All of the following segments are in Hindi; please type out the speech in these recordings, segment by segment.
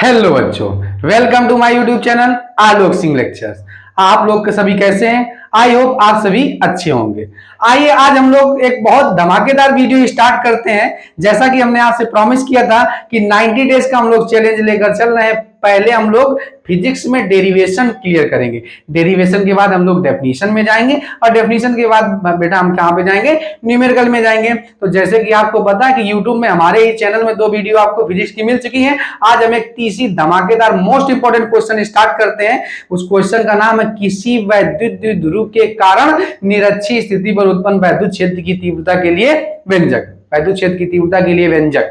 हेलो बच्चों, welcome to my YouTube channel Alok Singh lectures. आप लोग के सभी कैसे हैं? आई होप आप सभी अच्छे होंगे। आइए आज हम लोग एक बहुत धमाकेदार वीडियो स्टार्ट करते हैं। जैसा कि हमने आपसे प्रॉमिस किया था कि 90 डेज का हम लोग चैलेंज लेकर चल रहे हैं। पहले हम लोग फिजिक्स में डेरिवेशन क्लियर करेंगे, डेरिवेशन के बाद हम लोग डेफिनेशन में जाएंगे और डेफिनेशन के बाद बेटा हम कहां पे जाएंगे? न्यूमेरिकल में जाएंगे। तो जैसे कि आपको पता है कि यूट्यूब में हमारे ही चैनल में 2 वीडियो आपको फिजिक्स की मिल चुकी हैं। आज हम एक तीसरी धमाकेदार मोस्ट इंपोर्टेंट क्वेश्चन स्टार्ट करते हैं। उस क्वेश्चन का नाम है किसी वैद्युत द्विध्रुव के कारण निरक्षीय स्थिति पर उत्पन्न वैद्युत क्षेत्र की तीव्रता के लिए व्यंजक। वैद्युत क्षेत्र की तीव्रता के लिए व्यंजक।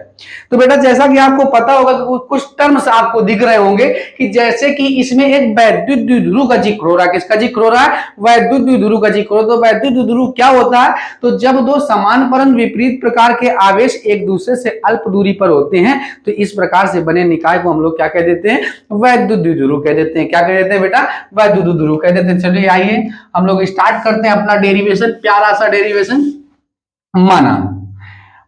तो बेटा जैसा कि आपको पता होगा कि कुछ टर्म्स आपको दिख रहे होंगे कि जैसे कि इसमें एक वैद्युत द्विध्रुव का जिक्र हो रहा है। किसका जिक्र हो रहा है? वैद्युत द्विध्रुव का जिक्र हो। तो वैद्युत द्विध्रुव क्या होता है? तो जब दो समान परंतु विपरीत प्रकार के आवेश एक दूसरे से अल्प दूरी पर होते हैं तो इस प्रकार से बने निकाय को हम लोग क्या कह देते हैं? वैद्युत द्विध्रुव कह देते हैं। क्या कह देते हैं बेटा? वैद्युत द्विध्रुव कह देते हैं। चलिए आइए हम लोग स्टार्ट करते हैं अपना डेरिवेशन, प्यारा सा डेरिवेशन।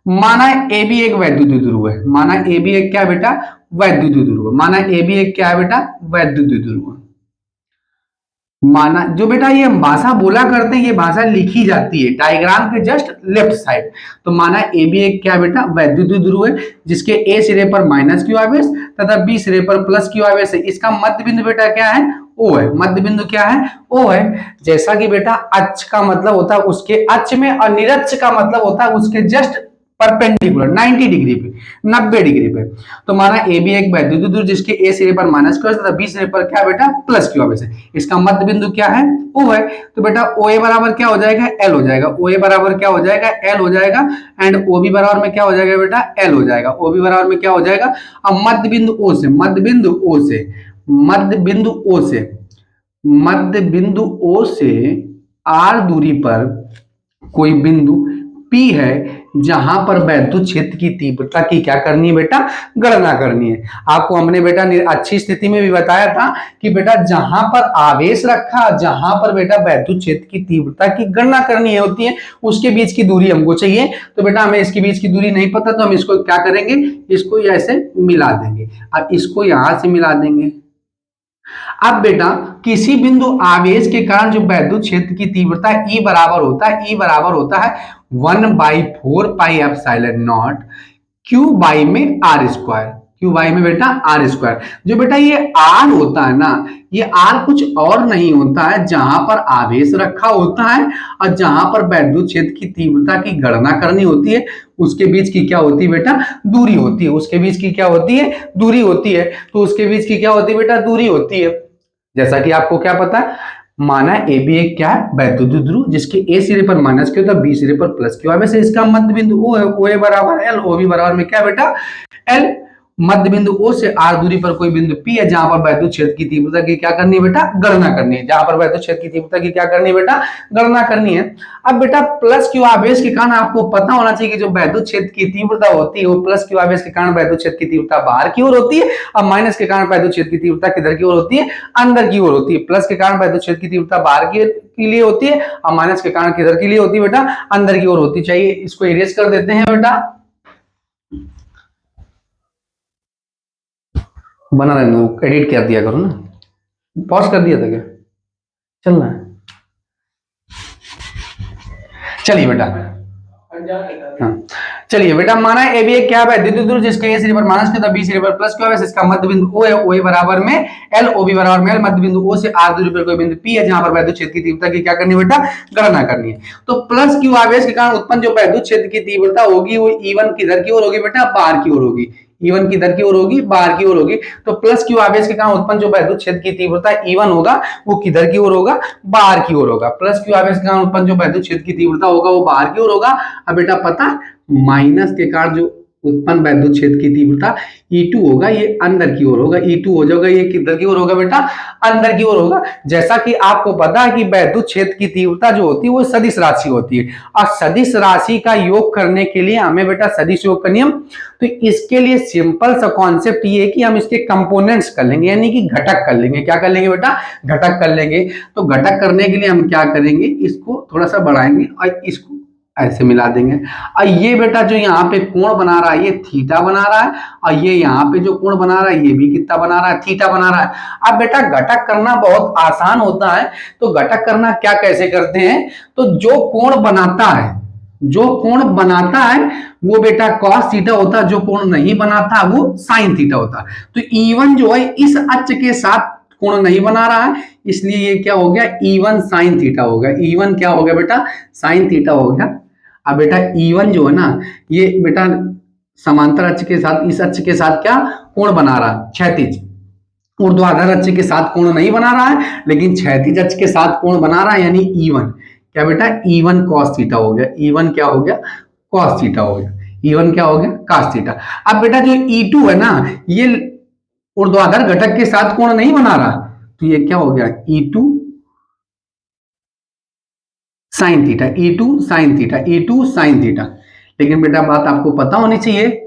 माना ए भी एक वैद्युत द्विध्रुव है। माना ए भी एक क्या बेटा? वैद्युत द्विध्रुव। माना ए भी एक क्या है बेटा? वैद्युत द्विध्रुव। माना जो बेटा ये भाषा बोला करते हैं, ये भाषा लिखी जाती है डायग्राम के जस्ट लेफ्ट साइड। तो माना ए भी एक क्या बेटा? वैद्युत द्विध्रुव है जिसके ए सिरे पर माइनस क्यू आवेश तथा बी सिरे पर प्लस क्यू आवेश है। इसका मध्य बिंदु बेटा क्या है? ओ है। मध्य बिंदु क्या है? ओ है। जैसा कि बेटा अक्ष का मतलब होता है उसके अक्ष में और निरक्ष का मतलब होता है उसके जस्ट परपेंडिकुलर 90 डिग्री पे, 90 डिग्री पे। तो माना ए भी एक वैद्युत द्विध्रुव जिसके ए सिरे पर माइनस क्यू तथा बी सिरे पर क्या बेटा? प्लस क्यू आवेश है। इसका मध्य बिंदु क्या है? ओ है। तो बेटा ओ ए बराबर क्या हो जाएगा? एल हो जाएगा। ओ ए बराबर क्या हो जाएगा? एल हो जाएगा। एंड ओ बी बराबर में क्या हो जाएगा बेटा? एल हो जाएगा। ओ बी बराबर में क्या हो जाएगा? अब मध्य बिंदु ओ से, मध्य बिंदु ओ से, मध्य बिंदु ओ से, मध्य बिंदु ओ से आर दूरी पर कोई बिंदु P है जहां पर वैद्युत क्षेत्र की तीव्रता की क्या करनी है बेटा? गणना करनी है। आपको हमने बेटा अच्छी स्थिति में भी बताया था कि बेटा जहां पर आवेश रखा, जहां पर बेटा वैद्युत क्षेत्र की तीव्रता की गणना करनी होती है उसके बीच की दूरी हमको चाहिए। तो बेटा हमें इसके बीच की दूरी नहीं पता तो हम इसको क्या करेंगे? इसको ऐसे मिला देंगे। अब इसको यहां से मिला देंगे। अब बेटा किसी बिंदु आवेश के कारण जो वैद्युत क्षेत्र की तीव्रता E बराबर होता है, E बराबर होता है 1/4 pi epsilon naught Q by में आर स्क्वायर। क्यू बाई में बेटा आर स्क्वायर। जो बेटा ये आर होता है ना, ये आर कुछ और नहीं होता है, जहां पर आवेश रखा होता है और जहां पर वैद्युत क्षेत्र की तीव्रता की गणना करनी होती है उसके बीच की क्या होती है बेटा? दूरी होती है। उसके बीच की क्या होती है? दूरी होती है। तो उसके बीच की क्या होती है बेटा? दूरी होती है। जैसा कि आपको क्या पता है, माना ए बी एक क्या है? वैद्युत द्विध्रुव जिसके ए सिरे पर माइनस क्यू था, बी सिरे पर प्लस क्यू है। वैसे इसका मध्य बिंदु ओ है। ओ ए बराबर एल, ओ बी बराबर में क्या बेटा? एल। मध्य बिंदु ओ से आर दूरी पर कोई बिंदु पी है जहां पर वैद्युत क्षेत्र की तीव्रता की क्या करनी है बेटा? गणना करनी है। जहां पर वैद्युत क्षेत्र की तीव्रता की क्या करनी है बेटा? गणना करनी है। अब बेटा प्लस क्यू आवेश के कारण आपको पता होना चाहिए कि जो वैद्युत क्षेत्र की तीव्रता होती है वो प्लस क्यू आवेश के कारण वैद्युत क्षेत्र की तीव्रता बाहर की ओर होती है और माइनस के कारण वैद्युत क्षेत्र की तीव्रता किधर की ओर होती है? अंदर की ओर होती है। प्लस के कारण वैद्युत क्षेत्र की तीव्रता बाहर के लिए होती है और माइनस के कारण किधर के लिए होती है बेटा? अंदर की ओर होती चाहिए। इसको इरेज कर देते हैं बेटा। बना रहने दो, एडिट कर दिया करो ना। पॉज कर दिया था क्या? चलना है। चलिए बेटा, हाँ चलिए बेटा माना ए भी एक क्या है? द्विध्रुव जिसके ए सिरे पर माइनस क्यू था, बी सिरे पर प्लस क्यू है। इसका मध्य बिंदु ओ है। ओ ए बराबर में एल, ओ बी बराबर में एल। मध्य बिंदु ओ से आर दूरी पर कोई बिंदु पी है जहां पर वैद्युत क्षेत्र की तीव्रता की क्या करनी है बेटा? गणना करनी है। तो प्लस क्यू आवेश के कारण उत्पन्न जो वैद्युत क्षेत्र की तीव्रता होगी वो E1 किधर की ओर होगी बेटा? बाहर की ओर होगी। E1 किधर की ओर होगी? बाहर की ओर होगी। तो प्लस क्यू आवेश के कारण उत्पन्न जो वैद्युत क्षेत्र की तीव्रता E1 होगा वो किधर की ओर होगा? बाहर की ओर होगा। प्लस क्यू आवेश के कारण उत्पन्न जो वैद्युत क्षेत्र की तीव्रता होगा वो बाहर की ओर होगा। अब बेटा पता माइनस के कारण जो उत्पन्न वैद्युत क्षेत्र की तीव्रता E2 होगा ये अंदर की ओर होगा। E2 हो जाएगा, ये किधर की ओर होगा बेटा? अंदर की ओर होगा। जैसा कि आपको पता है कि वैद्युत क्षेत्र की तीव्रता जो होती है वो सदिश राशि होती है और सदिश राशि का योग करने के लिए हमें बेटा सदिश योग का नियम, तो इसके लिए सिंपल सा कॉन्सेप्ट ये है कि हम इसके कंपोनेंट्स कर लेंगे यानी कि घटक कर लेंगे। क्या कर लेंगे बेटा? घटक कर लेंगे। तो घटक करने के लिए हम क्या करेंगे? इसको थोड़ा सा बढ़ाएंगे और इसको ऐसे मिला देंगे। और ये बेटा जो यहाँ पे कोण बना रहा है ये थीटा बना रहा है, और ये यहाँ पे जो कोण बना रहा है ये भी कितना बना रहा है, थीटा बना रहा है। अब बेटा घटक करना बहुत आसान होता है, तो घटक करना क्या कैसे करते हैं, तो जो कोण बनाता है, जो कोण बनाता है वो बेटा cos थीटा होता है, जो कोण नहीं बनाता वो sin थीटा होता है। तो E1 जो है इस अक्ष के साथ कोण नहीं बना रहा है, इसलिए ये क्या हो गया, E1 sin थीटा हो गया। E1 क्या हो गया बेटा, sin थीटा हो गया। अब बेटा E1 जो है ना, ये बेटा समांतर अक्ष के साथ, इस अक्ष के साथ क्या कोण बना रहा है, क्षैतिज। ऊर्ध्वाधर अक्ष के साथ कोण नहीं बना रहा है, लेकिन क्षैतिज अक्ष के साथ कोण बना रहा है, यानी E1 क्या बेटा, E1 cos थीटा हो गया। E1 क्या हो गया, cos थीटा हो गया। E1 क्या हो गया, cos थीटा। अब बेटा जो E2 है ना, ये ऊर्ध्वाधर घटक के साथ कोण नहीं बना रहा, तो ये क्या हो गया, E2 sin theta, E2 sin theta, E2 sin theta. लेकिन बेटा बात आपको पता होनी चाहिए,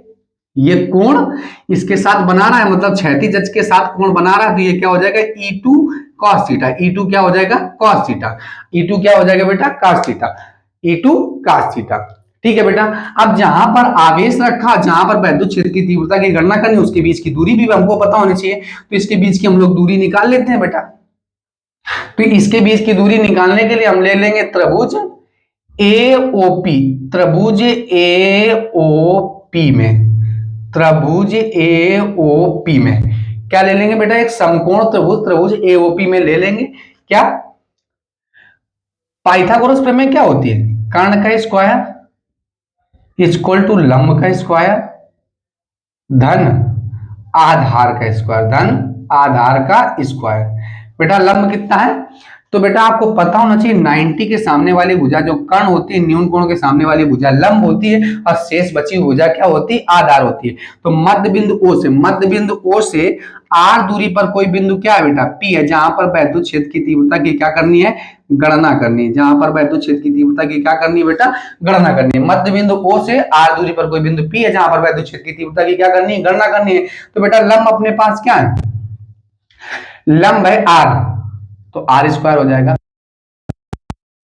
ये कोण इसके साथ बना रहा है, मतलब क्षैतिज अक्ष के साथ कोण बना रहा है, तो ये क्या हो जाएगा, E2 cos थीटा। E2 क्या हो जाएगा, cos थीटा। E2 क्या हो जाएगा बेटा, cos theta. E2 cos theta. ठीक है बेटा। अब जहां पर आवेश रखा, जहां पर वैद्युत क्षेत्र की तीव्रता की गणना करनी, उसके बीच की दूरी भी हमको पता होनी चाहिए, तो इसके बीच की हम लोग दूरी निकाल लेते हैं बेटा। तो इसके बीच की दूरी निकालने के लिए हम ले लेंगे त्रिभुज AOP, त्रिभुज AOP में, त्रिभुज AOP में क्या ले लेंगे बेटा, एक समकोण त्रिभुज, त्रिभुज AOP में ले लेंगे। क्या, पाइथागोरस प्रमेय क्या होती है, कर्ण का स्क्वायर इक्वल टू लंब का स्क्वायर धन आधार का स्क्वायर, धन आधार का स्क्वायर। बेटा लंब कितना है, तो बेटा आपको पता होना चाहिए 90 के सामने वाली भुजा जो कर्ण होती है, न्यून कोण के सामने वाली भुजा लंब होती है, और शेष बची हुई भुजा क्या होती है, आधार होती है। तो मध्य बिंदु O से, मध्य बिंदु O से R दूरी पर कोई बिंदु क्या है बेटा, P है, जहां पर वैद्युत क्षेत्र की तीव्रता की क्या करनी है, गणना करनी है। जहां पर वैद्युत क्षेत्र की तीव्रता की क्या करनी है बेटा, गणना करनी है। मध्य बिंदु O से R दूरी पर कोई बिंदु P है, जहां पर वैद्युत क्षेत्र की तीव्रता की क्या करनी है, गणना करनी है। तो बेटा लंब अपने पास क्या है, लंब है R, तो R स्क्वायर हो जाएगा,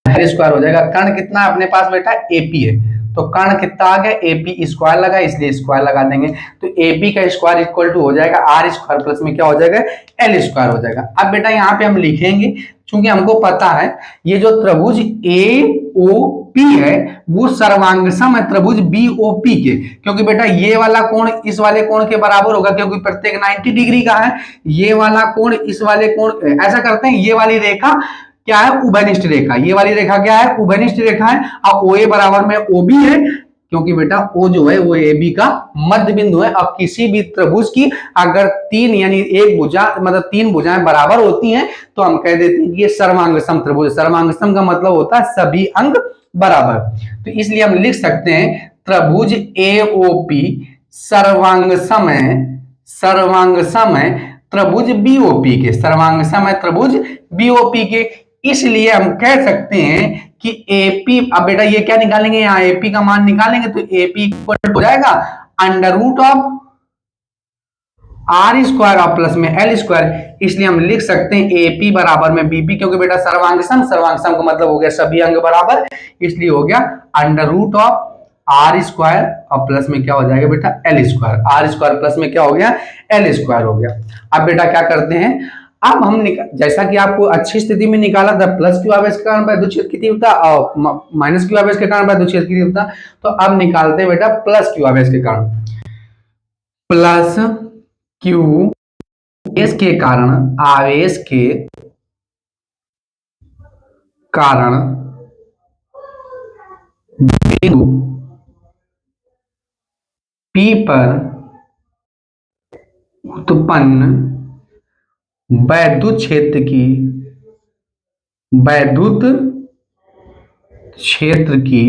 R स्क्वायर हो जाएगा। कर्ण कितना है अपने पास बेटा, AP है, तो कर्ण कितना आ गया, AP स्क्वायर लगा, इसलिए स्क्वायर लगा देंगे। तो AP का स्क्वायर इक्वल टू हो जाएगा R स्क्वायर प्लस में क्या हो जाएगा, L स्क्वायर हो जाएगा। अब बेटा यहाँ पे हम लिखेंगे, चूंकि हमको पता है ये जो त्रिभुज AOP है वो सर्वांगसम है त्रिभुज BOP के, क्योंकि बेटा ये वाला कोण इस वाले कोण के बराबर होगा, क्योंकि प्रत्येक 90 डिग्री का है। ये वाला कोण इस वाले कोण, ऐसा करते हैं, ये वाली रेखा क्या है, उभयनिष्ठ रेखा। ये वाली रेखा क्या है, उभयनिष्ठ रेखा है, और OA बराबर में OB है, क्योंकि बेटा O जो है वो AB का मध्य बिंदु है। अब किसी भी त्रिभुज की अगर तीन यानी एक भुजा मतलब तीन भुजाएं बराबर होती हैं, तो हम कह देते हैं कि ये सर्वांगसम त्रिभुज। सर्वांगसम का मतलब होता है सभी अंग बराबर। तो इसलिए हम लिख सकते हैं त्रिभुज AOP सर्वांगसम है, सर्वांगसम है त्रिभुज BOP के, सर्वांगसम है त्रिभुज BOP के। इसलिए हम कह सकते हैं कि AP, अब बेटा ये क्या निकालेंगे, यहाँ AP का मान निकालेंगे, तो AP इक्वल हो जाएगा under root of R square और प्लस में L स्क्वायर। इसलिए हम लिख सकते हैं AP बराबर में BP, क्योंकि बेटा सर्वांगसम, सर्वांगसम का मतलब हो गया सभी अंग बराबर, इसलिए हो गया under root of R square और प्लस में क्या हो जाएगा बेटा, L square. R square plus में क्या हो गया, L स्क्वायर हो गया। अब बेटा क्या करते हैं, अब हम जैसा कि आपको अच्छी स्थिति में निकाला था प्लस क्यू आवेश के कारण वैद्युत क्षेत्र की तीव्रता और माइनस क्यू आवेश के कारण वैद्युत क्षेत्र की तीव्रता, तो अब निकालते हैं बेटा प्लस क्यू आवेश के कारण। प्लस क्यू आवेश के कारण, आवेश के कारण बिंदु P पर उत्पन्न वैद्युत क्षेत्र की, वैद्युत क्षेत्र की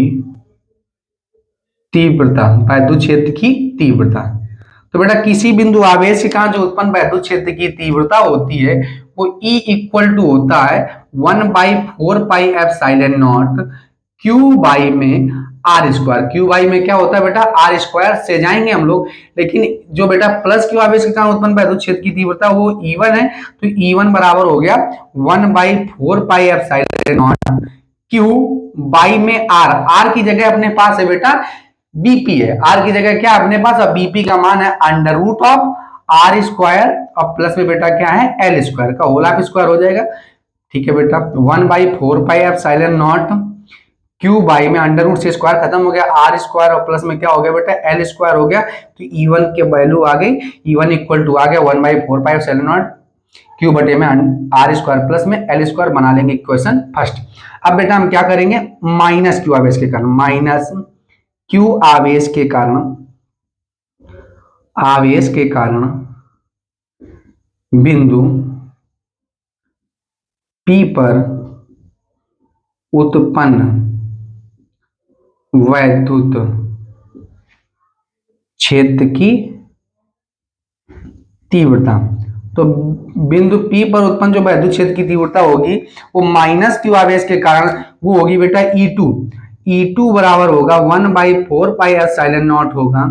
तीव्रता, वैद्युत क्षेत्र की तीव्रता। तो बेटा किसी बिंदु आवेश के कारण जो उत्पन्न वैद्युत क्षेत्र की तीव्रता होती है वो E इक्वल टू होता है 1/4πε0 क्यू बाई में R स्क्वायर। क्यू बाई में क्या होता है बेटा, R स्क्वायर से जाएंगे हम लोग, लेकिन जो बेटा प्लस क्यू आवेश के कारण उत्पन्न वैद्युत क्षेत्र की तीव्रता वो E1 है, तो E1 बराबर हो गया 1/4πε0 क्यू बाई में आर, आर की जगह अपने पास है बेटा बीपी है, आर की जगह क्या अपने पास, अब बीपी का मान है under root of are square और प्लस में बेटा क्या है एल स्क्वायर का होल ऑफ स्क्वायर हो जाएगा। ठीक है बेटा, 1/4 pi epsilon naught Q by में अंडर रूट से स्क्वायर खत्म हो गया, आर स्क्वायर और प्लस में क्या हो गया बेटा एल स्क्वायर हो गया, तो E1 के वैल्यू आ गई, E1 इक्वल टू आ गया 1/4 पाई एप्सिलॉन नॉट क्यू बटे में आर स्क्वायर प्लस में एल स्क्वायर बना लेंगे इक्वेशन फर्स्ट। अब बेटा हम क्या करेंगे, माइनस क्यू आवेश के कारण, माइनस क्यू आवेश के कारण, आवेश के कारण बिंदु P पर उत्पन्न वैद्युत क्षेत्र की तीव्रता, तो बिंदु P पर उत्पन्न जो वैद्युत क्षेत्र की तीव्रता होगी वो माइनस क्यू आवेश के कारण वो होगी बेटा E2, E2 बराबर होगा 1/4 पाई एप्सिलॉन नॉट होगा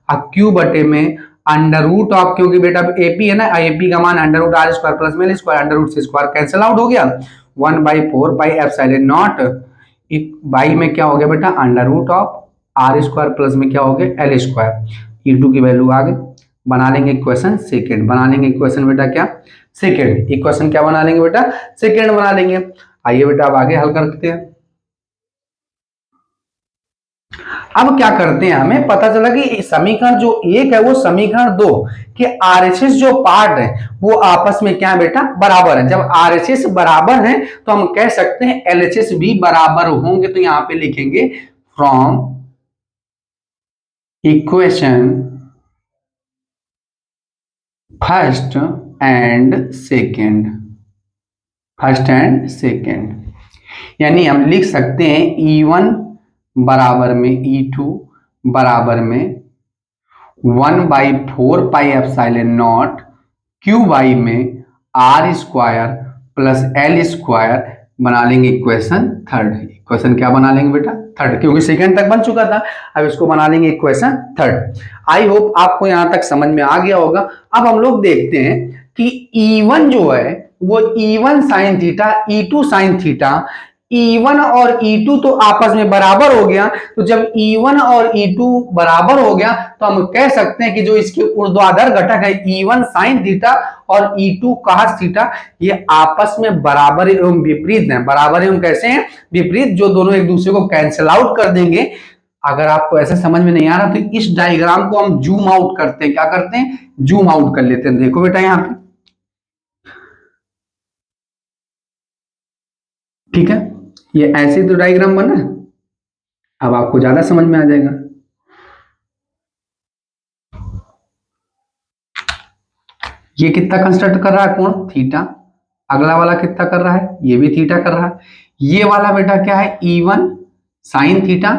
अब क्यू बटे में अंडर रूट ऑफ, क्योंकि बेटा एपी है ना, एपी का मान under root are square plus में एल स्क्वायर, अंडर रूट से स्क्वायर कैंसिल आउट हो गया, 1/4 पाई एप्सिलॉन नॉट बाई में क्या हो गया बेटा under root of are square plus में क्या हो गया एल स्क्वायर, E2 की वैल्यू आ गई। बना लेंगे इक्वेशन सेकेंड, बना लेंगे इक्वेशन बेटा क्या सेकेंड, इक्वेशन क्या बना लेंगे बेटा सेकेंड बना लेंगे। आइए बेटा अब आगे हल करते हैं। अब क्या करते हैं, हमें पता चला कि समीकरण जो एक है वो समीकरण दो कि आरएचएस जो पार्ट है वो आपस में क्या है बेटा बराबर है। जब आरएचएस बराबर है तो हम कह सकते हैं एलएचएस भी बराबर होंगे, तो यहां पे लिखेंगे from equation first and second, first and second, यानी हम लिख सकते हैं E1 बराबर में E2 बराबर में 1/4 pi epsilon naught Q by में are square plus L square बना लेंगे इक्वेशन थर्ड। इक्वेशन क्या बना लेंगे बेटा थर्ड, क्योंकि सेकंड तक बन चुका था, अब इसको बना लेंगे इक्वेशन थर्ड। आई होप आपको यहां तक समझ में आ गया होगा। अब हम लोग देखते हैं कि E1 जो है वो E1 sine theta, E2 sine theta, E1 और E2 तो आपस में बराबर हो गया, तो जब E1 और E2 बराबर हो गया तो हम कह सकते हैं कि जो इसके ऊर्ध्वाधर घटक है E1 साइन थीटा और E2 cos थीटा ये आपस में बराबर एवं विपरीत हैं। बराबर एवं कैसे हैं विपरीत, जो दोनों एक दूसरे को कैंसिल आउट कर देंगे। अगर आपको ऐसे समझ में नहीं आ रहा तो इस डायग्राम को हम जूम आउट करते हैं, क्या करते हैं जूम आउट कर लेते हैं। देखो बेटा यहां पे ठीक है, ये ऐसे तो डायग्राम बना, अब आपको ज्यादा समझ में आ जाएगा। ये कितना कंस्ट्रक्ट कर रहा है कोण थीटा, अगला वाला कितना कर रहा है ये भी थीटा कर रहा है, ये वाला बेटा क्या है E1 साइन थीटा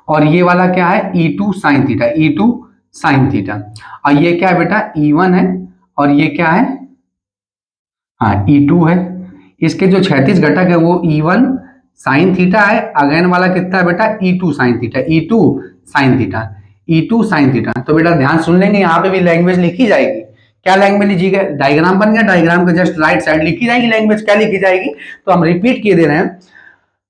और ये वाला क्या है E2 sine theta, E2 sine theta, और ये क्या है बेटा E1 है और ये क्या है हाँ E2 है। इसके जो क्षैतिज घटक है वो E1 साइन थीटा है, अगेन वाला कितना है बेटा E2 sine theta, E2 sine theta, E2 sine theta. तो बेटा ध्यान सुन लेंगे, यहाँ पे भी लैंग्वेज लिखी जाएगी। क्या लैंग्वेज लिखिएगा, डायग्राम बन गया, डायग्राम के जस्ट राइट साइड लिखी जाएगी लैंग्वेज, क्या लिखी जाएगी तो हम रिपीट किए दे रहे हैं।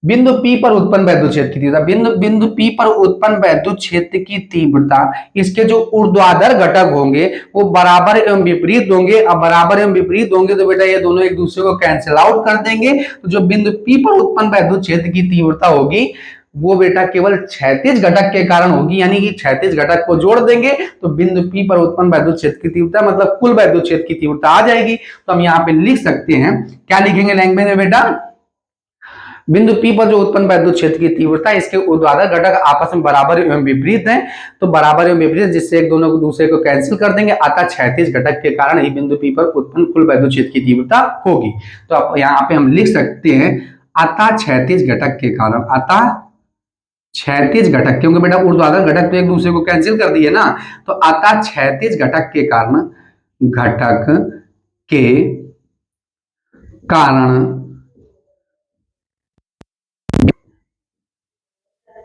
बिंदु P पर उत्पन्न वैद्युत क्षेत्र की तीव्रता, बिंदु P पर उत्पन्न वैद्युत क्षेत्र की तीव्रता, इसके जो ऊर्ध्वाधर घटक होंगे वो बराबर एवं विपरीत होंगे। अब बराबर एवं विपरीत होंगे तो बेटा ये दोनों एक दूसरे को कैंसिल आउट कर देंगे। तो जो बिंदु P पर उत्पन्न वैद्युत क्षेत्र की तीव्रता होगी वो बेटा केवल क्षैतिज घटक के कारण होगी, यानी कि क्षैतिज घटक को जोड़ देंगे तो बिंदु P पर उत्पन्न वैद्युत क्षेत्र की तीव्रता मतलब कुल वैद्युत क्षेत्र की तीव्रता आ जाएगी। तो हम यहाँ पे लिख सकते हैं, क्या लिखेंगे लैंग्वेज में बेटा, बिंदु P पर जो उत्पन्न वैद्युत क्षेत्र की तीव्रता इसके ऊर्ध्वाधर घटक आपस में बराबर एवं विपरीत हैं, तो बराबर एवं विपरीत जिससे एक दोनों को दूसरे को कैंसिल कर देंगे, अतः क्षैतिज घटक के कारण ही बिंदु P पर उत्पन्न कुल वैद्युत क्षेत्र की तीव्रता होगी। तो अब यहाँ पे हम लिख सकते हैं अतः क्षैतिज घटक के कारण, अतः क्षैतिज घटक, क्योंकि बेटा ऊर्ध्वाधर घटक तो एक दूसरे को कैंसिल कर दिए ना, तो अतः क्षैतिज घटक के कारण, घटक के कारण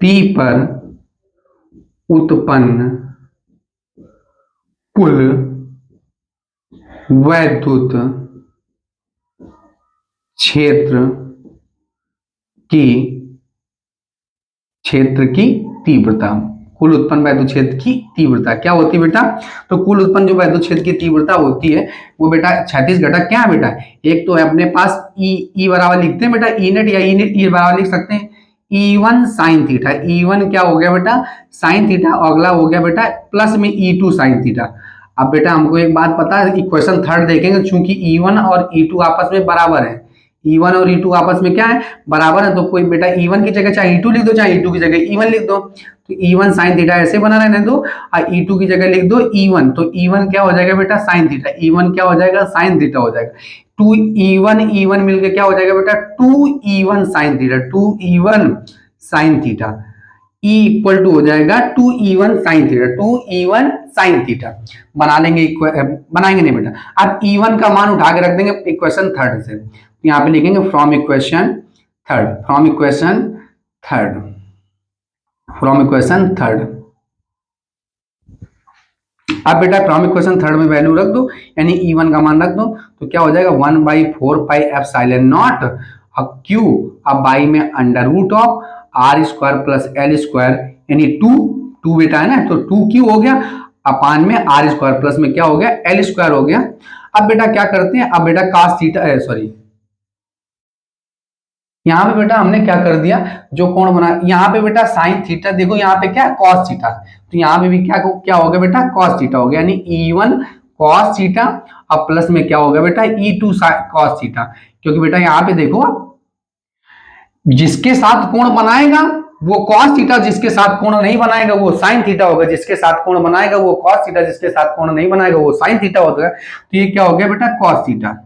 P पर उत्पन्न कुल वैद्युत क्षेत्र की क्षेत्र की तीव्रता, कुल उत्पन्न वैद्युत क्षेत्र की तीव्रता क्या होती है बेटा? तो कुल उत्पन्न जो वैद्युत क्षेत्र की तीव्रता होती है वो बेटा क्षैतिज घटक क्या है बेटा? एक तो है अपने पास ई बराबर लिखते हैं बेटा ई नेट या ई नेट ई बराबर लिख सकते हैं E1 साइन थीटा। E1 क्या हो गया बेटा? Sine theta. अगला हो गया बेटा प्लस में E2 साइन थीटा। अब बेटा हमको एक बात पता है, इक्वेशन थर्ड देखेंगे, चूंकि E1 और E2 आपस में बराबर है, E1 और E2 आपस में क्या है? बराबर है। तो कोई बेटा E1 की जगह चाहे E2 लिख दो, चाहे E2 की जगह E1 लिख दो। तो E1 साइन थीटा ऐसे बना रहने दो और E2 की जगह लिख दो E1। तो E1 क्या हो जाएगा बेटा? Sine theta. E1 क्या हो जाएगा? साइन थीटा हो जाएगा। 2E1 मिलकर क्या हो जाएगा बेटा? 2E1 sine theta. 2E1 sine theta E equal to हो जाएगा 2E1 sine theta. 2E1 sine theta बना लेंगे, बनाएंगे नहीं बेटा। अब E1 का मान उठा के रख देंगे इक्वेशन थर्ड से। तो यहाँ पे लिखेंगे from equation third, from equation third, from equation third. अब बेटा फ्रॉम इक्वेशन थर्ड में वैल्यू रख दो, यानी E1 का मान रख दो। तो क्या हो जाएगा 1/4 पाई एप्सिलॉन नॉट अब क्यू, अब बाई में under root of are square plus L square, यानी टू बेटा है ना, तो 2Q हो गया अपान में आर स्क्वायर प्लस में क्या हो गया? एल स्क्वायर हो गया। अब बेटा क्या करते हैं? अब बेटा कास थीटा, सॉरी यहाँ पे बेटा हमने क्या कर दिया, जो कोण बना यहाँ पे बेटा साइन थीटा, देखो यहाँ पे क्या कॉस थीटा, तो यहाँ पे भी क्या क्या हो गया बेटा? कॉस थीटा हो गया, यानी E1 कॉस थीटा अब प्लस में क्या हो गया बेटा? E2 cos theta. क्योंकि बेटा यहाँ पे देखो जिसके साथ कोण बनाएगा वो कॉस थीटा, जिसके साथ कोण नहीं बनाएगा वो साइन थीटा होगा। जिसके साथ कोण बनाएगा वो कॉस थीटा, जिसके साथ कोण नहीं बनाएगा वो साइन थीटा होगा। तो ये क्या हो गया बेटा? Cos theta.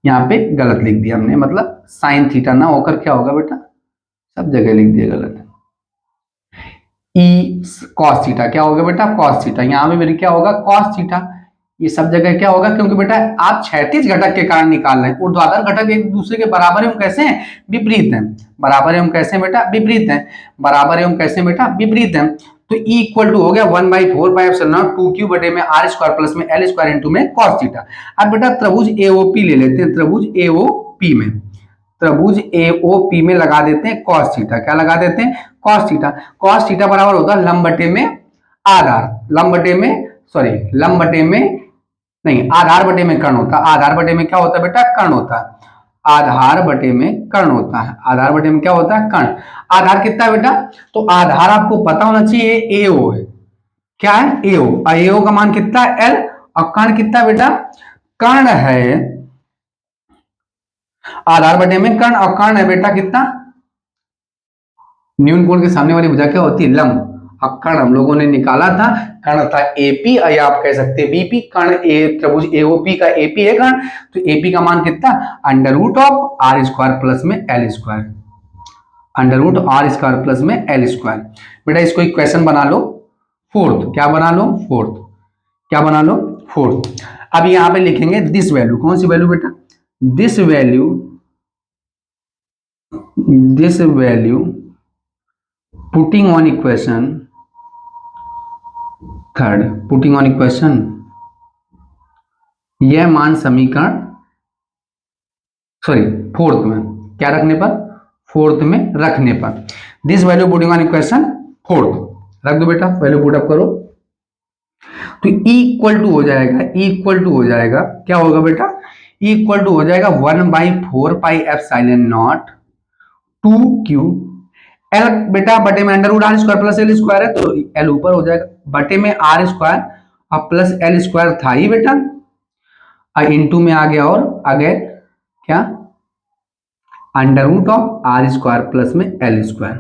यहाँ पे गलत लिख दिया हमने, मतलब साइन थीटा ना होकर क्या होगा बेटा? सब जगह लिख दिया गलत। ई कॉस थीटा क्या होगा बेटा? Cos theta. यहाँ पे मेरे क्या होगा? Cos theta. ये सब जगह क्या होगा? क्योंकि बेटा आप क्षैतिज घटक के कारण निकाल रहे हैं, ऊर्ध्वाधर घटक एक दूसरे के बराबर एवं कैसे हैं? विपरीत हैं। बराबर एवं कैसे बेटा? विपरीत हैं। बराबर एवं कैसे बेटा? विपरीत हैं। तो E इक्वल टू हो गया 1/4 पाई एप्सिलॉन नॉट 2Q बटे में आर स्क्वायर प्लस में एल स्क्वायर इंटू में कॉस थीटा। अब बेटा त्रिभुज AOP ले लेते हैं, त्रिभुज AOP में, त्रिभुज AOP में लगा देते हैं कॉस थीटा। क्या लगा देते हैं? Cos theta. कॉस थीटा बराबर होता है लंब बटे में आधार, लंब बटे में, सॉरी लंब बटे में नहीं, आधार बटे में कर्ण होता है। आधार बटे में क्या होता है बेटा? कर्ण होता है। आधार बटे में कर्ण होता है। आधार बटे में क्या होता है? कर्ण। आधार कितना है बेटा? तो आधार आपको पता होना चाहिए AO है। क्या है? AO। AO का मान कितना है? L। और कर्ण कितना है बेटा? कर्ण है आधार बटे में कर्ण, और कर्ण है बेटा कितना? न्यून कोण के सामने वाली भुजा क्या होती है? लंब। अब कर्ण हम लोगों ने निकाला था, कर्ण था AP, या आप कह सकते हैं BP। कर्ण त्रिभुज AOP का AP है कर्ण। तो AP का मान कितना? Under root of are square plus में L square, under root are square plus में एल स्क्वायर। बेटा इसको इक्वेशन बना लो फोर्थ। क्या बना लो? फोर्थ। क्या बना लो? फोर्थ। अब यहां पे लिखेंगे दिस वैल्यू। कौन सी वैल्यू बेटा? This value, this value putting on equation third, putting on equation, यह मान समीकरण, सॉरी फोर्थ में, क्या रखने पर? फोर्थ में रखने पर। This value putting on equation fourth रख दो बेटा, वैल्यू पुट अप करो। तो E इक्वल टू हो जाएगा, E इक्वल टू हो जाएगा, क्या होगा बेटा? E इक्वल टू हो जाएगा 1/4 pi epsilon not 2Q L बेटा बटे में under root are square plus L square है, तो L ऊपर हो जाएगा, बटे में आर स्क्वायर और प्लस एल स्क्वायर था ही बेटा, इनटू में आ गया, और आगे क्या? Under root of are square plus में एल स्क्वायर।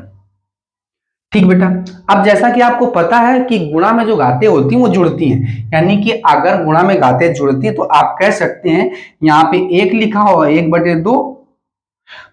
ठीक बेटा। अब जैसा कि आपको पता है कि गुणा में जो घातें होती हैं वो जुड़ती हैं, यानी कि अगर गुणा में घातें जुड़ती हैं तो आप कह सकते हैं यहाँ पे 1 लिखा हो 1/2,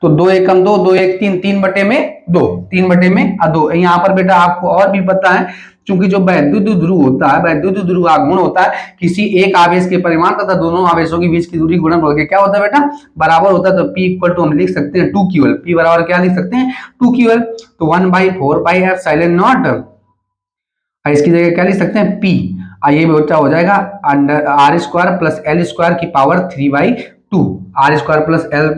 तो 2 एकम 2, 2 1 3, 3/2, 3/2। यहाँ पर बेटा आपको और भी पता है, क्योंकि जो वैद्युत ध्रुव होता है, वैद्युत ध्रुव आघूर्ण होता है, किसी एक आवेश के परिमाण तथा दोनों आवेशों के बीच की दूरी गुणनफल के क्या होता है बेटा? बराबर होता है। तो P इक्वल टू हम लिख सकते हैं 2QL। P बराबर क्या लिख सकते हैं? 2QL। तो 1/4 पाई एप्सिलॉन नॉट, इसकी जगह क्या लिख सकते हैं? P। ये बेटा हो जाएगा under r square plus L square की power 3/2, r square plus l,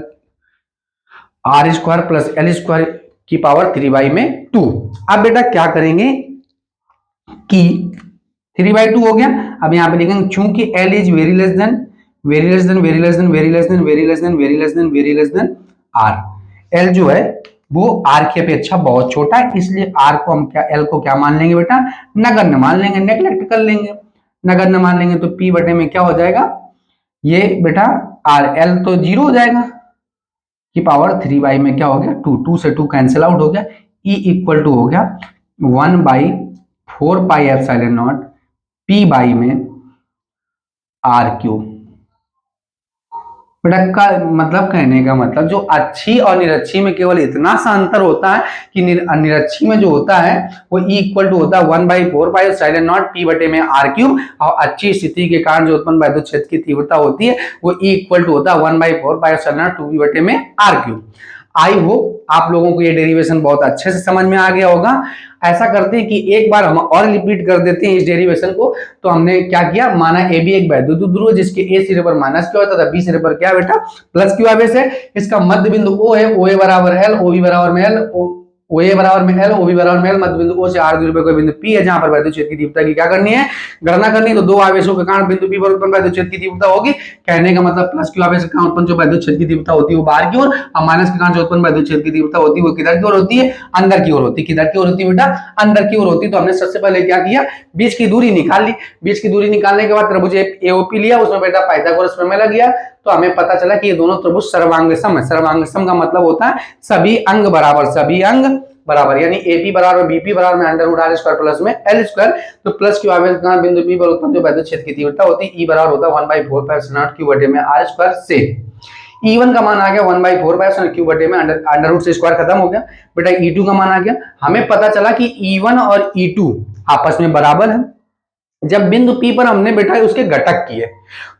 r square plus L square की पावर 3 में 2। अब बेटा क्या करेंगे कि 3/2 हो गया। अब यहाँ पे लिखेंगे चूंकि L is very less than very less than very less than very less than very less than very less than very less than R। L जो है वो R की अपेक्षा बहुत छोटा है, इसलिए R को हम क्या L को क्या मान लेंगे बेटा, नगण्य मान लेंगे, नेग्लेक्ट कर लेंगे, नगण्य मान लेंगे। तो P बटे में क्या हो जाएगा, ये बेटा R L तो 0 हो जाएगा की पावर 3 में क्या हो गया 2, 2 से 2 कैंसिल आउट हो गया। E इक्वल टू हो गया 1/4πε0 P बाई में R³ बेटा का मतलब, कहने का मतलब जो अच्छी और निरक्षी में केवल इतना सा अंतर होता है कि निरक्षी में जो होता है वो E इक्वल टू होता है 1/4πε0 P बटे में R³, और अच्छी स्थिति के कारण जो उत्पन्न विद्युत क्षेत्र की तीव्रता होती है वो E इक्वल टू होता है 1/4πε0 2P बटे में R³। आई होप आप लोगों को ये डेरिवेशन बहुत अच्छे से समझ में आ गया होगा। ऐसा करते हैं कि एक बार हम और रिपीट कर देते हैं इस डेरिवेशन को। तो हमने क्या किया, माना ए बी एक वैद्युत ध्रुव है जिसके ए सिरे पर माइनस क्यू है तथा बी सिरे पर क्या बेटा प्लस क्यू आवेश है। इसका मध्य बिंदु ओ है, ओ ए बराबर एल, ओ बी बराबर में एल, ओ ए बराबर में एल, ओ बी बराबर में एल, मध्य बिंदु ओ से आर दूरी पर कोई बिंदु पी है जहां पर वैद्युत क्षेत्र की तीव्रता की क्या करनी है, गणना करनी है। तो दो आवेशों के कारण बिंदु पी पर उत्पन्न वैद्युत क्षेत्र की तीव्रता होगी। कहने का मतलब प्लस क्यू आवेश के कारण उत्पन्न जो वैद्युत क्षेत्र की तीव्रता होती है वो बाहर की ओर, और माइनस के कारण जो उत्पन्न वैद्युत क्षेत्र की तीव्रता होती है वो किधर की ओर होती है, अंदर की ओर होती है। किधर की ओर होती है बेटा, अंदर की ओर होती है। तो हमने सबसे पहले क्या किया, बीच की दूरी निकाल ली। बीच की दूरी निकालने के बाद त्रिभुज एओपी लिया, उसमें बेटा पाइथागोरस प्रमेय लग गया। तो हमें पता चला कि ये दोनों त्रिभुज सर्वांग सम है। सर्वांग सम का मतलब होता है सभी अंग बराबर, सभी अंग बराबर, यानी एपी बराबर बीपी बराबर में under root are square plus में एल स्क्वायर। तो प्लस क्यू आवेश का बिंदु पी पर उत्पन्न जो वैद्युत क्षेत्र की तीव्रता होती है ई बराबर होता है 1/4πε0 क्यू बटे में आर स्क्वायर से। E1 का मान आ गया 1/4πε0 क्यू बटे में अंडर रूट से स्क्वायर खत्म हो गया। बेटा E2 का मान आ गया। हमें पता चला कि E1 और E2 आपस में बराबर है। जब बिंदु P पर हमने बेटा उसके घटक किए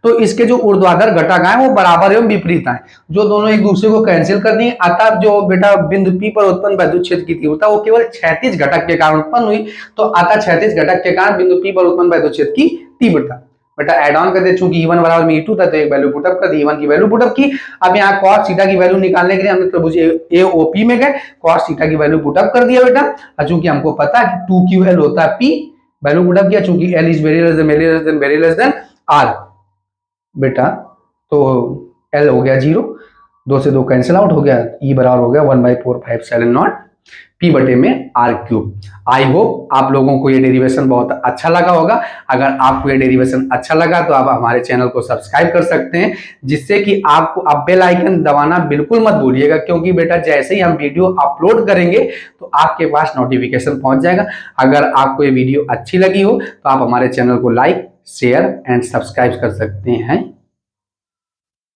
तो इसके जो ऊर्ध्वाधर घटक आए वो बराबर एवं विपरीत आए, जो दोनों एक दूसरे को कैंसिल कर दिए। अतः जो बेटा बिंदु P पर उत्पन्न वैद्युत क्षेत्र की तीव्रता वो केवल क्षैतिज घटक के कारण उत्पन्न हुई। तो अतः क्षैतिज घटक के कारण बिंदु P पर उत्पन्न वैद्युत क्षेत्र की तीव्रता बेटा एड ऑन कर दे, चूंकि E1 बराबर में E2 था तो एक वैल्यू पुटअप कर दी, E1 की वैल्यू पुटअप की। अब यहाँ cos थीटा की वैल्यू निकालने के लिए हमने त्रिभुज AOP में गए, cos थीटा की वैल्यू पुटअप कर दिया बेटा। चूंकि हमको पता है 2QL होता है P, वैल्यू पुटअप किया, चूंकि L is very less than very less than very less than R बेटा। तो L हो गया 0, 2 से 2 कैंसिल आउट हो गया, E बराबर हो गया 1/4πε0 P बटे में R³। आई होप आप लोगों को ये डेरिवेशन बहुत अच्छा लगा होगा। अगर आपको ये डेरिवेशन अच्छा लगा तो आप हमारे चैनल को सब्सक्राइब कर सकते हैं, जिससे कि आपको अब बेल आइकन दबाना बिल्कुल मत भूलिएगा, क्योंकि बेटा जैसे ही हम वीडियो अपलोड करेंगे तो आपके पास नोटिफिकेशन पहुंच जाएगा। अगर आपको ये वीडियो अच्छी लगी हो तो आप हमारे चैनल को लाइक, शेयर एंड सब्सक्राइब कर सकते हैं।